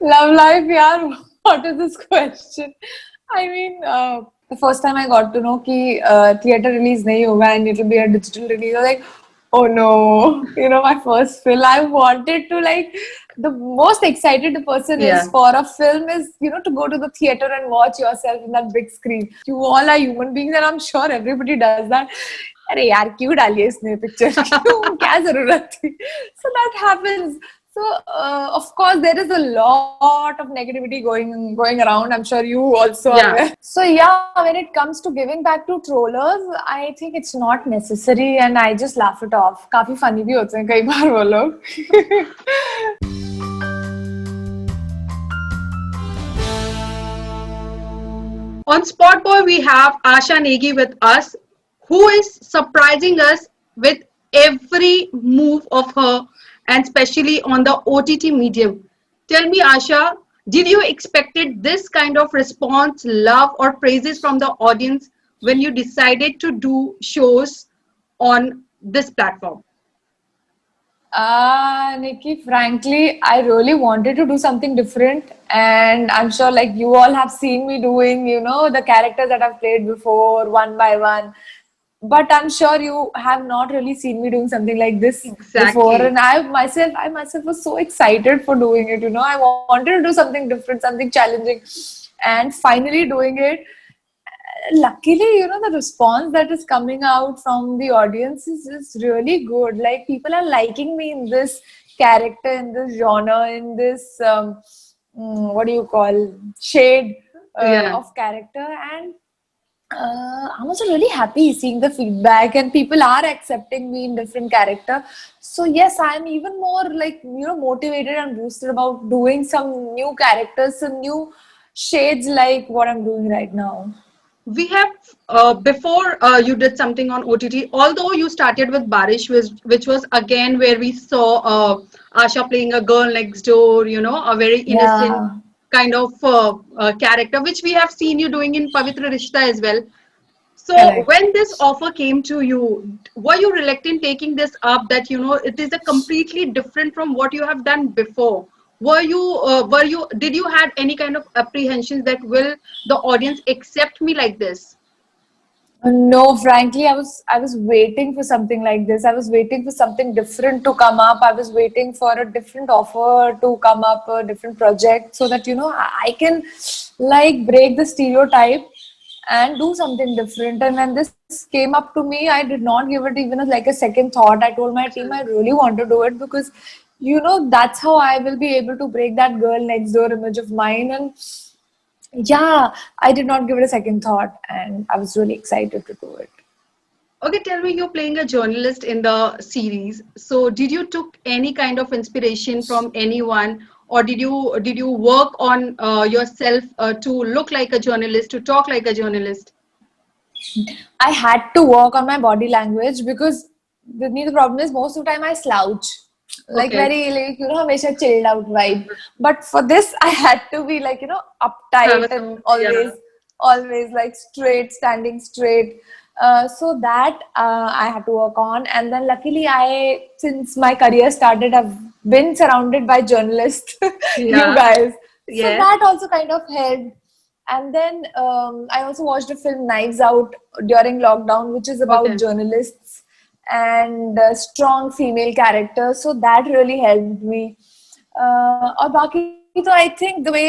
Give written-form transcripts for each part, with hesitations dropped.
Love life, yeah. What is this question? I mean, the first time I got to know कि theater release नहीं होगा and it will be a digital release, I was like, oh no, my first film. I wanted to the most excited the person is Yeah. for a film is to go to the theater and watch yourself in that big screen. You all are human beings and I'm sure everybody does that. अरे यार क्यों डाली है इसने picture क्यों क्या जरूरत थी so that happens so of course there is a lot of negativity going around. I'm sure you also are Yeah. aware. So yeah, when it comes to giving back to trollers, I think it's not necessary and I just laugh it off. काफी funny भी होते हैं कई बार वो लोग. On SpotboyE, we have Asha Negi with us, who is surprising us with every move of her, and especially on the OTT medium. Tell me, Asha, did you expected this kind of response, love, or praises from the audience when you decided to do shows on this platform? Nikki, frankly, I really wanted to do something different, and I'm sure like you all have seen me doing, the characters that I've played before, one by one. But I'm sure you have not really seen me doing something like this before. Exactly. And I myself was so excited for doing it. I wanted to do something different, something challenging, and finally doing it. Luckily, the response that is coming out from the audience is really good. Like people are liking me in this character, in this genre, in this what do you call shade Yeah. of character, and I'm also really happy seeing the feedback and people are accepting me in different character. So yes, I'm even more motivated and boosted about doing some new characters, some new shades like what I'm doing right now. We have before you did something on OTT. Although you started with Barish, which was again where we saw Asha playing a girl next door. A very innocent Yeah. kind of character, which we have seen you doing in Pavitra Rishta as well. So Correct. when this offer came to you, were you reluctant taking this up that it is a completely different from what you have done before? Were you did you had any kind of apprehensions that will the audience accept me like this? No, frankly, I was waiting for something like this. I was waiting for something different to come up. I was waiting for a different offer to come up, a different project, so that I can break the stereotype and do something different. And when this came up to me, I did not give it even a second thought. I told my team I really want to do it because that's how I will be able to break that girl next door image of mine. And yeah, I did not give it a second thought, and I was really excited to do it. Okay, tell me, you're playing a journalist in the series. So did you took any kind of inspiration from anyone, or did you work on yourself to look like a journalist, to talk like a journalist? I had to work on my body language because with me the problem is most of the time I slouch, like Okay. very hamesha chilled out vibe. But for this, I had to be Have a uptight and song. Yeah. always like straight, standing straight. So that I had to work on, and then luckily since my career started, I've been surrounded by journalists, you Yeah. guys. So Yes. that also kind of helped. And then I also watched a film Knives Out during lockdown, which is about Okay. journalists and strong female characters. So that really helped me. और बाकी तो I think the way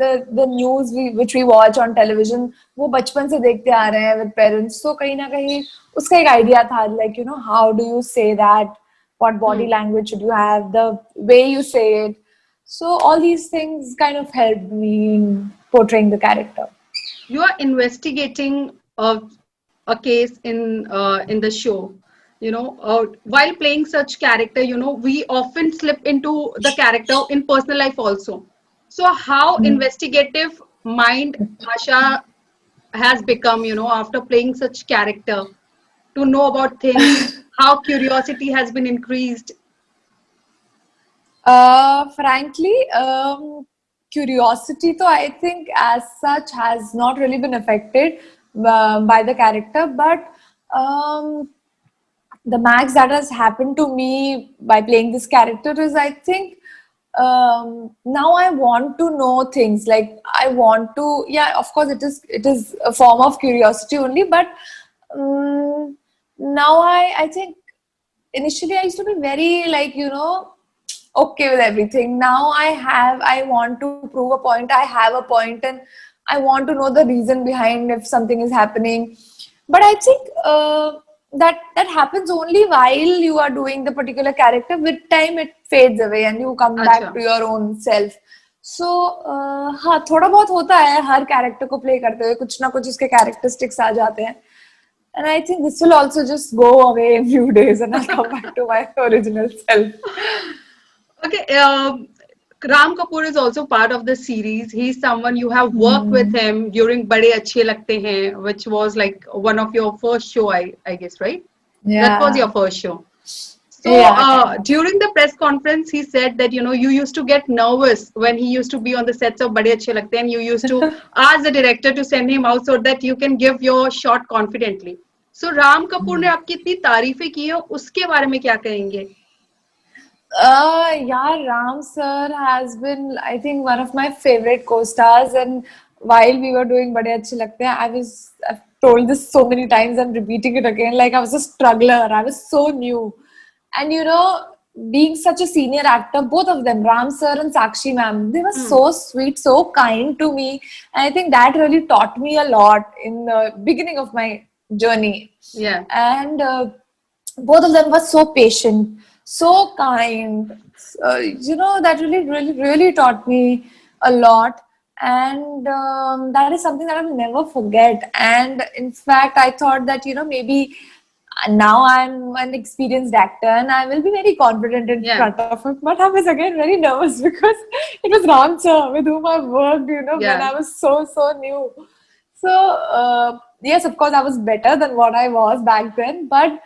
the news which we watch on television वो बचपन से देखते आ रहे हैं with parents. So कहीं ना कहीं उसका एक idea था how do you say that, what body Hmm. language should you have, the way you say it. So all these things kind of helped me in portraying the character. You are investigating a case in the show. While playing such character, we often slip into the character in personal life also. So how investigative mind Asha has become, after playing such character, to know about things, how curiosity has been increased. Frankly, curiosity, though I think as such has not really been affected by the character, but um, the max that has happened to me by playing this character is, I think, now I want to know things. Like I want to, yeah, of course it is a form of curiosity only, but now I think initially I used to be very like, okay with everything. Now I want to prove a point. I have a point, and I want to know the reason behind if something is happening. But I think that happens only while you are doing the particular character. With time it fades away and you come back अच्छा. to your own self. So हाँ, थोड़ा बहुत होता है हर character को play करते हुए, कुछ ना कुछ उसके कैरेक्टरिस्टिक्स आ जाते हैं. And I think this will also just go away in few days and I'll come back to my original self. Okay, Ram Kapoor is also part of the series. He's someone you have worked with him during Bade Achhe Lagte Hain, which was like one of your first show, I guess, right? That was your Yeah. first show. So Yeah, kind of. during the press conference, he said that you used to get nervous when he used to be on the sets of Bade Achhe Lagte Hain, and you used to ask the director to send him out so that you can give your shot confidently. So Ram Kapoor ने आपकी इतनी तारीफें की है, उसके बारे में क्या कहेंगे? Yeah, Ram sir has been, I think, one of my favorite co-stars. And while we were doing Bade Achhe Lagte Hain, I've told this so many times, I'm repeating it again. Like, I was a struggler. I was so new. And, being such a senior actor, both of them, Ram sir and Sakshi ma'am, they were so sweet, so kind to me. And I think that really taught me a lot in the beginning of my journey. Yeah. And both of them were so patient, so kind. That really taught me a lot. And that is something that I'll never forget. And in fact, I thought that, maybe now I'm an experienced actor and I will be very confident in Yeah. front of him. But I was again very nervous because it was Ram sir with whom I worked, when Yeah. I was so new. So, yes, of course, I was better than what I was back then. But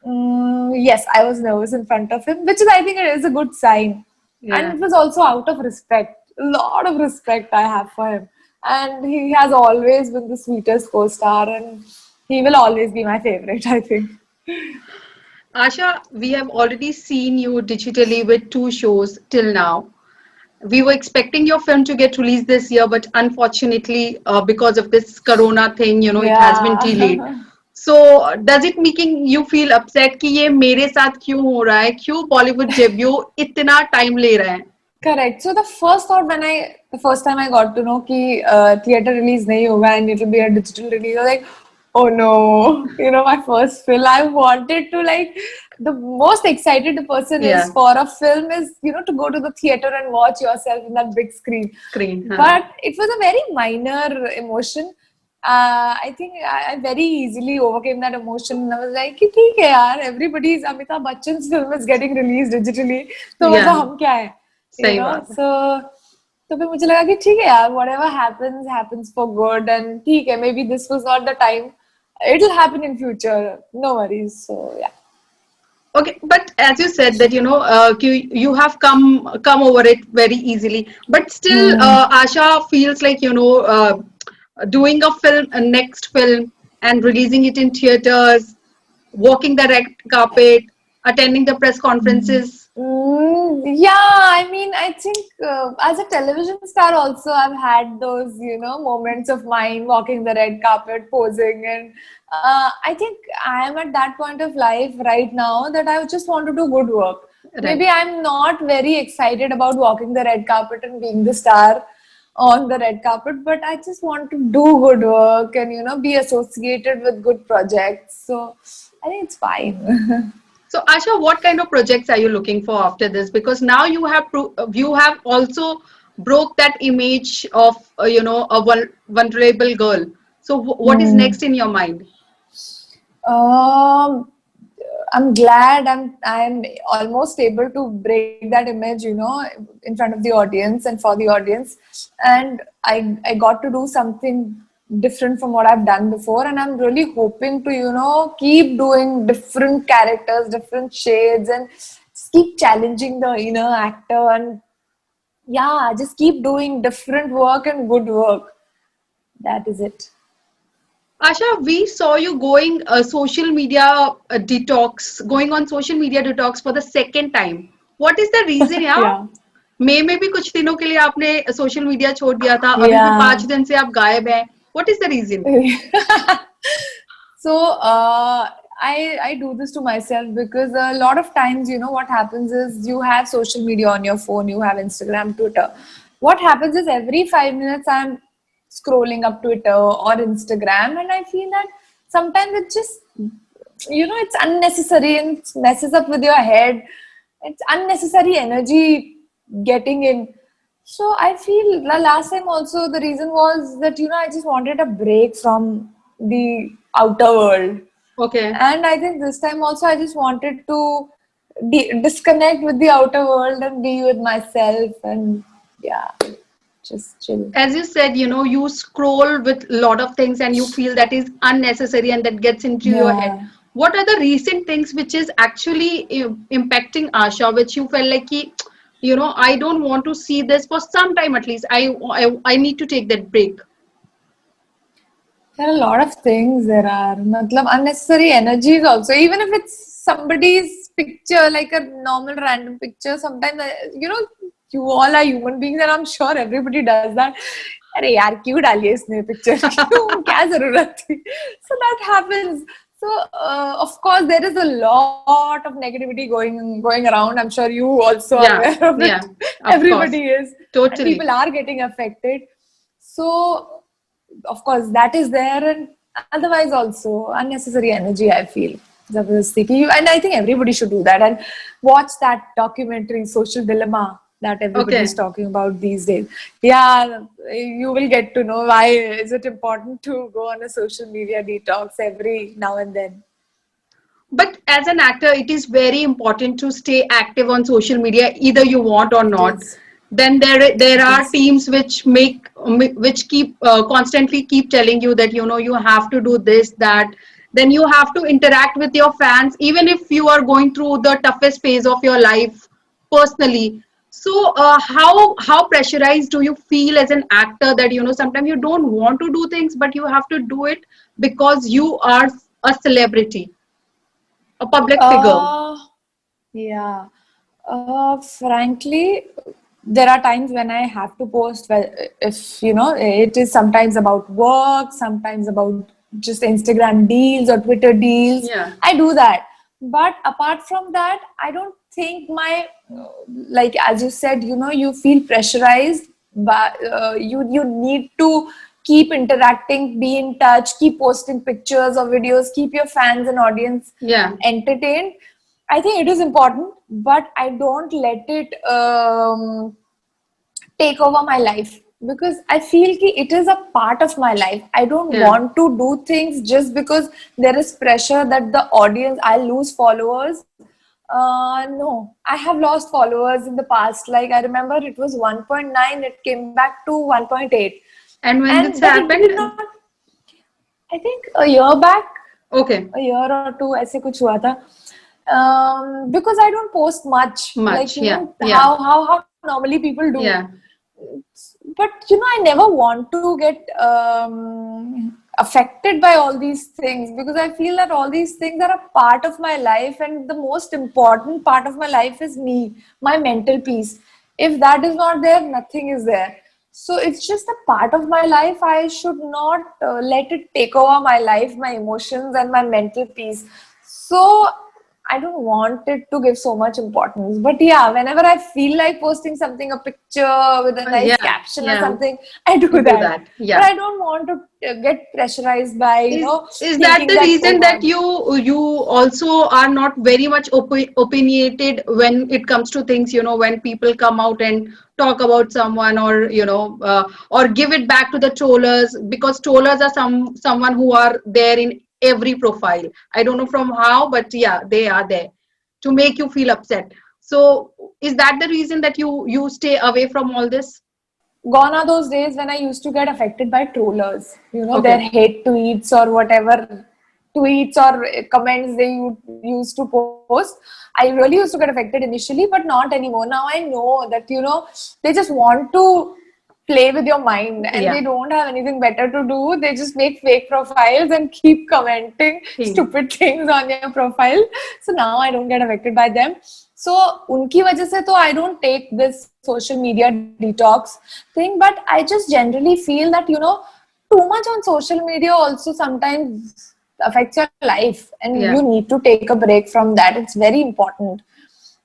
yes, I was nervous in front of him, which is, I think, it is a good sign. Yeah. And it was also out of respect. A lot of respect I have for him. And he has always been the sweetest co-star, and he will always be my favorite, I think. Asha, we have already seen you digitally with 2 shows till now. We were expecting your film to get released this year, but unfortunately, because of this corona thing, it has been delayed. Yeah. So, does it making you feel upset कि ये मेरे साथ क्यों हो रहा है? क्यों Bollywood debut इतना time ले रहा है? Correct. So the first thought the first time I got to know कि theater release नहीं होगा and it will be a digital release, I was like, oh no, my first film. I wanted to, like, the most excited the person Yeah. is for a film is, to go to the theater and watch yourself in that big screen. Screen. But it was a very minor emotion. I think I very easily overcame that emotion. And I was like, कि ठीक है यार, everybody's Amitabh Bachchan's film is getting released digitally. तो Yeah. मतलब हम क्या है? सही बात है. तो फिर मुझे लगा कि ठीक है यार, whatever happens for good, and ठीक है, maybe this was not the time. It'll happen in future. No worries. So yeah. Okay, but as you said that you have come over it very easily, but still Asha feels like doing a next film and releasing it in theaters, walking the red carpet, attending the press conferences. Yeah, I mean, I think as a television star also, I've had those, moments of mine walking the red carpet, posing. And I think I am at that point of life right now that I just want to do good work. Right. Maybe I'm not very excited about walking the red carpet and being the star on the red carpet, but I just want to do good work and, be associated with good projects. So I think it's fine. So Asha, what kind of projects are you looking for after this? Because now you have also broke that image of a vulnerable girl. So what is next in your mind? I'm glad I'm almost able to break that image, in front of the audience and for the audience. And I got to do something different from what I've done before, and I'm really hoping to keep doing different characters, different shades, and just keep challenging the inner actor, and yeah, just keep doing different work and good work. That is it. Asha, we saw you going social media detox, going on social media detox for the second time. What is the reason? Yeah. Yeah. मई में भी कुछ दिनों के लिए आपने social media छोड़ दिया था, अभी भी Yeah. 5 दिन से आप गायब हैं. What is the reason? So I do this to myself because a lot of times, you know, what happens is you have social media on your phone, you have Instagram, Twitter. What happens is every 5 minutes I'm scrolling up Twitter or Instagram, and I feel that sometimes it just, you know, it's unnecessary and it messes up with your head. It's unnecessary energy getting in. So I feel the last time also the reason was that, you know, I just wanted a break from the outer world. Okay. And I think this time also I just wanted to disconnect with the outer world and be with myself, and yeah, just chill. As you said, you know, you scroll with a lot of things and you feel that is unnecessary and that gets into your head. Yeah. What are the recent things which is actually impacting Asha, which you felt like, you know, I don't want to see this for some time at least. I need to take that break. There are a lot of things. There are matlab, unnecessary energies also. Even if it's somebody's picture, like a normal random picture, sometimes, you know, you all are human beings, and I'm sure everybody does that. अरे यार क्यों डाली है इसने picture क्यों क्या जरूरत थी so that happens. So of course there is a lot of negativity going around. I'm sure you also are aware of it. Of Everybody course. is, Totally. and people are getting affected. So of course that is there, and otherwise also unnecessary energy I feel. And I think everybody should do that and watch that documentary Social Dilemma that everybody's talking about these days. Yeah, you will get to know why is it important to go on a social media detox every now and then. But as an actor, it is very important to stay active on social media, either you want or not. Then there are teams which keep constantly keep telling you that, you know, you have to do this, that. Then you have to interact with your fans, even if you are going through the toughest phase of your life personally. So how pressurized do you feel as an actor that, you know, sometimes you don't want to do things, but you have to do it because you are a celebrity, a public figure? Yeah. Frankly, there are times when I have to post. Well, if you know, it is sometimes about work, sometimes about just Instagram deals or Twitter deals. Yeah. I do that. But apart from that, I don't think my like as you said, you know, you feel pressurized, but you need to keep interacting, be in touch, keep posting pictures or videos, keep your fans and audience entertained. I think it is important, but I don't let it take over my life, because I feel ki it is a part of my life. I don't want to do things just because there is pressure that the audience, I'll lose followers. No, I have lost followers in the past. Like I remember it was 1.9, it came back to 1.8. And when this happened? I think a year back. Okay. A year or two, ऐसे कुछ हुआ था. Because I don't post much. Like, you know, how normally people do. Yeah. But, you know, I never want to get affected by all these things, because I feel that all these things are a part of my life, and the most important part of my life is me, my mental peace. If that is not there, nothing is there. So it's just a part of my life. I should not let it take over my life, my emotions and my mental peace. So I don't want it to give so much importance. But yeah, whenever I feel like posting something, a picture with a nice caption or something, I do that. Yeah. But I don't want to get pressurized by, you know. Is that the reason that you also are not very much opinionated when it comes to things, you know, when people come out and talk about someone, or, you know, or give it back to the trollers, because trollers are someone who are there in every profile. I don't know from how, but yeah, they are there to make you feel upset. So is that the reason that you stay away from all this? Gone are those days when I used to get affected by trollers, you know, their hate tweets or whatever tweets or comments they used to post. I really used to get affected initially, but not anymore. Now I know that, you know, they just want to play with your mind, and they don't have anything better to do. They just make fake profiles and keep commenting stupid things on your profile. So now I don't get affected by them. So उनकी वजह से तो I don't take this social media detox thing, but I just generally feel that, you know, too much on social media also sometimes affects your life, and Yeah. you need to take a break from that. It's very important.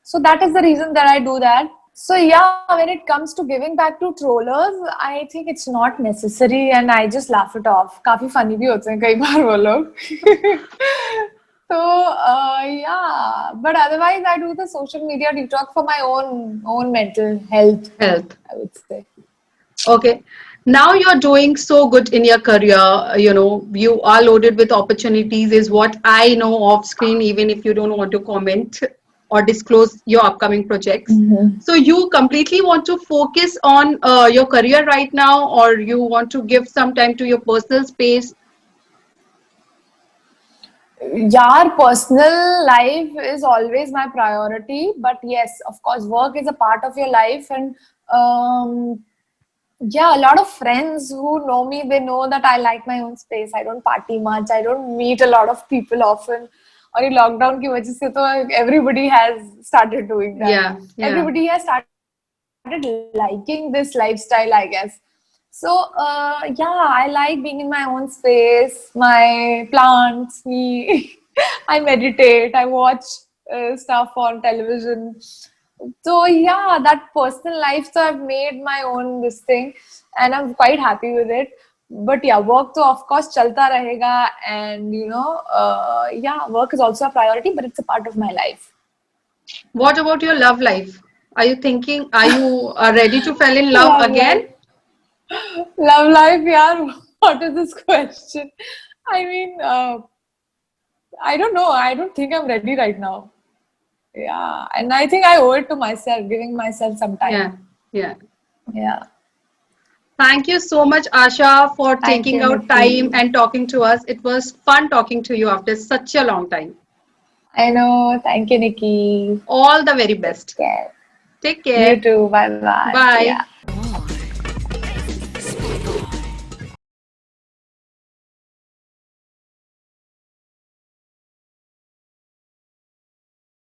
So that is the reason that I do that. So yeah, when it comes to giving back to trollers, I think it's not necessary, and I just laugh it off. काफी funny भी होते हैं कई बार वो लोग. So yeah, but otherwise I do the social media detox for my own mental health, Health. I would say. Okay. Now you're doing so good in your career. You know, you are loaded with opportunities, is what I know off screen, even if you don't want to comment or disclose your upcoming projects. So you completely want to focus on your career right now, or you want to give some time to your personal space? Yeah, personal life is always my priority, but yes, of course, work is a part of your life, and yeah, a lot of friends who know me, they know that I like my own space. I don't party much. I don't meet a lot of people often. और ये lockdown की वजह से तो everybody has started doing that. Yeah, yeah. Everybody has started liking this lifestyle, I guess. So yeah, I like being in my own space, my plants, me. I meditate. I watch stuff on television. So yeah, that personal life. So I've made my own this thing, and I'm quite happy with it. But yeah, work to of course chalta rahega, and you know, yeah, work is also a priority, but it's a part of my life. What about your love life? Are you thinking, are you ready to fall in love Love again? life, love life. Yeah, what is this question? I mean, I don't know. I don't think I'm ready right now. Yeah, and I think I owe it to myself, giving myself some Yeah, time. yeah. Yeah. Thank you so much, Asha, for Thank taking you, out time Nikki. and talking to us. It was fun talking to you after such a long time. I know. Thank you, Nikki. All the very Take best. care. Take You care. too. Bye bye. Bye. Yeah.